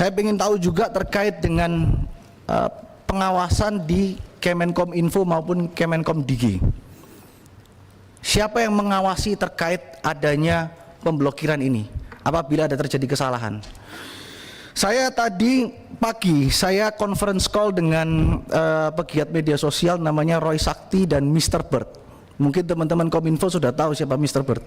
Saya ingin tahu juga terkait dengan pengawasan di Kemenkominfo maupun Kemenkomdigi. Siapa yang mengawasi terkait adanya pemblokiran ini apabila ada terjadi kesalahan? Saya tadi pagi saya conference call dengan pegiat media sosial namanya Roy Sakti dan Mr. Bird. Mungkin teman-teman Kominfo sudah tahu siapa Mr. Bird.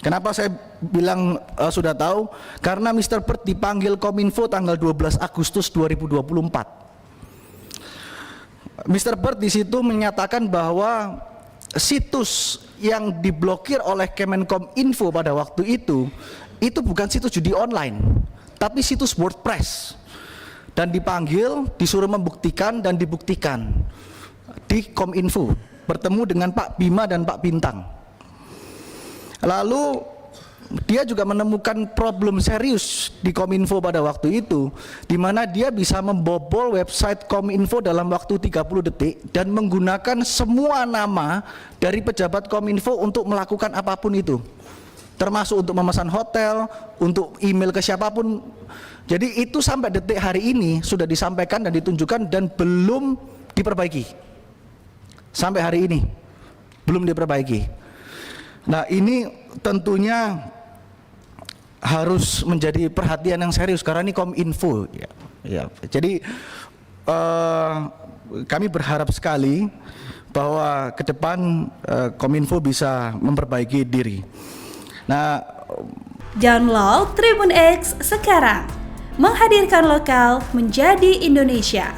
Kenapa saya bilang sudah tahu? Karena Mr. Bird dipanggil Kominfo tanggal 12 Agustus 2024. Mr. Bird di situ menyatakan bahwa situs yang diblokir oleh Kemenkominfo pada waktu itu bukan situs judi online, tapi situs WordPress. Dan dipanggil, disuruh membuktikan dan dibuktikan di Kominfo, bertemu dengan Pak Bima dan Pak Bintang. Lalu dia juga menemukan problem serius di Kominfo pada waktu itu, di mana dia bisa membobol website Kominfo dalam waktu 30 detik dan menggunakan semua nama dari pejabat Kominfo untuk melakukan apapun itu, termasuk untuk memesan hotel, untuk email ke siapapun. Jadi itu sampai detik hari ini sudah disampaikan dan ditunjukkan dan belum diperbaiki. Sampai hari ini belum diperbaiki. Nah, ini tentunya harus menjadi perhatian yang serius karena ini Kominfo ya. Jadi kami berharap sekali bahwa ke depan Kominfo bisa memperbaiki diri. Nah, download Tribun X sekarang, menghadirkan lokal menjadi Indonesia.